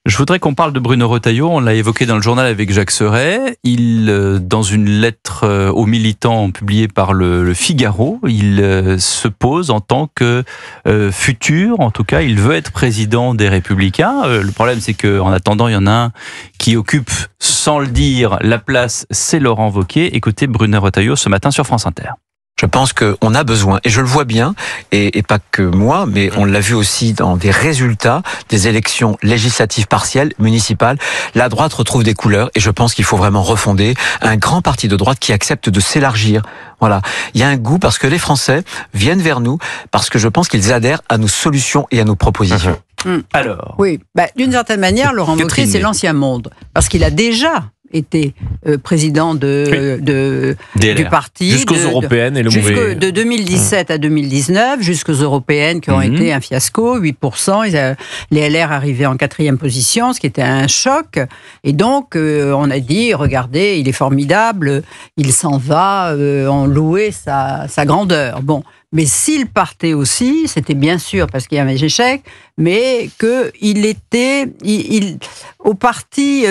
Je voudrais qu'on parle de Bruno Retailleau. On l'a évoqué dans le journal avec Jacques Serret. Dans une lettre aux militants publiée par le Figaro, il se pose en tant que futur. En tout cas, il veut être président des Républicains. Le problème, c'est qu'en attendant, il y en a un qui occupe, sans le dire, la place, c'est Laurent Wauquiez. Écoutez Bruno Retailleau ce matin sur France Inter. Je pense qu'on a besoin, et je le vois bien, et pas que moi, mais on l'a vu aussi dans des résultats des élections législatives partielles, municipales. La droite retrouve des couleurs, et je pense qu'il faut vraiment refonder un grand parti de droite qui accepte de s'élargir. Voilà. Il y a un goût parce que les Français viennent vers nous, parce que je pense qu'ils adhèrent à nos solutions et à nos propositions. Alors, oui, d'une certaine manière, Laurent Wauquiez, c'est l'ancien monde, parce qu'il a déjà été président du parti. Jusqu'aux européennes et le mauvais. De 2017 à 2019, jusqu'aux européennes qui ont été un fiasco, 8%. Les LR arrivaient en 4e position, ce qui était un choc. Et donc, on a dit, regardez, il est formidable, il s'en va, on louait sa grandeur. Bon. Mais s'il partait aussi, c'était bien sûr parce qu'il y avait un échec, mais qu'il était, au parti,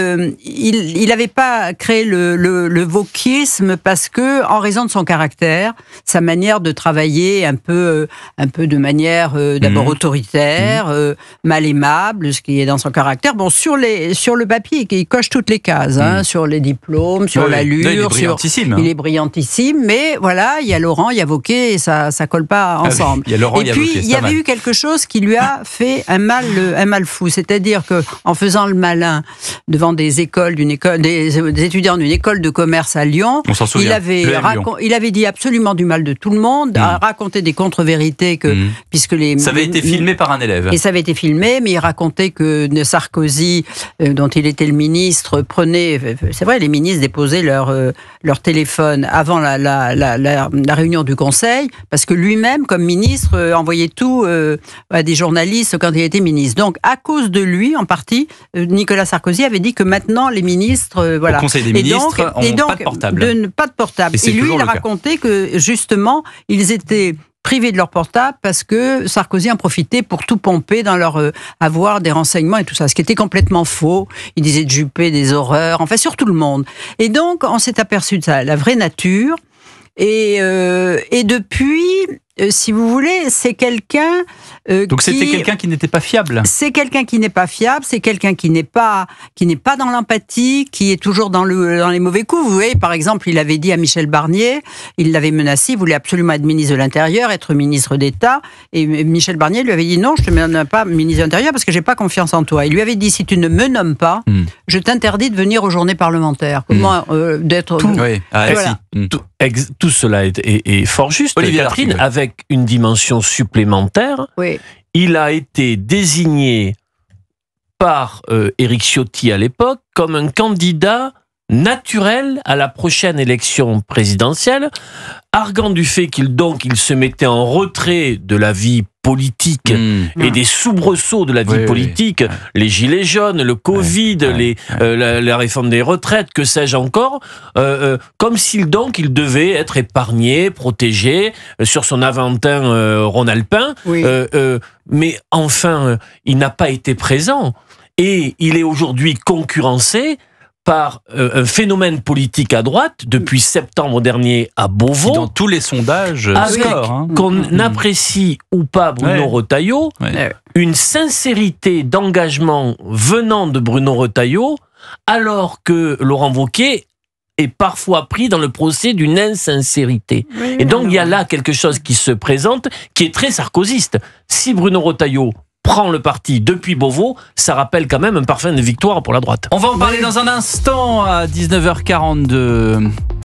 il n'avait pas créé le wokisme parce que, en raison de son caractère, sa manière de travailler un peu de manière d'abord autoritaire, mal aimable, ce qui est dans son caractère. Bon, sur le papier, il coche toutes les cases, sur les diplômes, sur l'allure. Il est brillantissime. Il est brillantissime, mais voilà, il y a Laurent, il y a Wauquiez, et ça colle pas ensemble. Il y a Laurent, et puis, il y avait eu quelque chose qui lui a fait un mal fou. C'est-à-dire qu'en faisant le malin devant des étudiants d'une école de commerce à Lyon, on s'en souvient, il avait dit absolument du mal de tout le monde, a raconté des contre-vérités puisque ça avait été filmé par un élève. Et ça avait été filmé, mais il racontait que Sarkozy, dont il était le ministre, c'est vrai, les ministres déposaient leur téléphone avant la réunion du Conseil, parce que lui-même, comme ministre, envoyait tout à des journalistes quand il était ministre. Donc, à cause de lui, en partie, Nicolas Sarkozy avait dit que maintenant, les ministres... Au Conseil des ministres, n'ont pas de portable. Pas de portable. Et lui, il racontait que, justement, ils étaient privés de leur portable parce que Sarkozy en profitait pour tout pomper dans avoir des renseignements et tout ça, ce qui était complètement faux. Il disait de Juppé des horreurs, enfin, sur tout le monde. Et donc, on s'est aperçu de ça, la vraie nature. Et depuis, si vous voulez, c'est quelqu'un donc c'était quelqu'un qui n'était pas fiable. C'est quelqu'un qui n'est pas fiable, c'est quelqu'un qui n'est pas dans l'empathie, qui est toujours dans les mauvais coups. Vous voyez, par exemple, il avait dit à Michel Barnier, il l'avait menacé, il voulait absolument être ministre de l'Intérieur, être ministre d'État, et Michel Barnier lui avait dit non, je te mets pas ministre de l'Intérieur parce que j'ai pas confiance en toi. Il lui avait dit si tu ne me nommes pas, je t'interdis de venir aux journées parlementaires. Comment d'être voilà. Tout cela est fort juste, Catherine, avec une dimension supplémentaire. Oui. Il a été désigné par Éric Ciotti à l'époque comme un candidat naturel à la prochaine élection présidentielle, arguant du fait qu'il se mettait en retrait de la vie politique et des soubresauts de la vie politique, les gilets jaunes, le Covid, la réforme des retraites, que sais-je encore, comme s'il il devait être épargné, protégé sur son Aventin rhône-alpin, mais enfin, il n'a pas été présent et il est aujourd'hui concurrencé par un phénomène politique à droite depuis septembre dernier à Beauvau. Qui dans tous les sondages qu'on apprécie ou pas Bruno Retailleau, une sincérité d'engagement venant de Bruno Retailleau, alors que Laurent Wauquiez est parfois pris dans le procès d'une insincérité. Et donc il y a là quelque chose qui se présente, qui est très sarkozyste. Si Bruno Retailleau prend le parti depuis Beauvau, ça rappelle quand même un parfum de victoire pour la droite. On va en parler dans un instant à 19h42.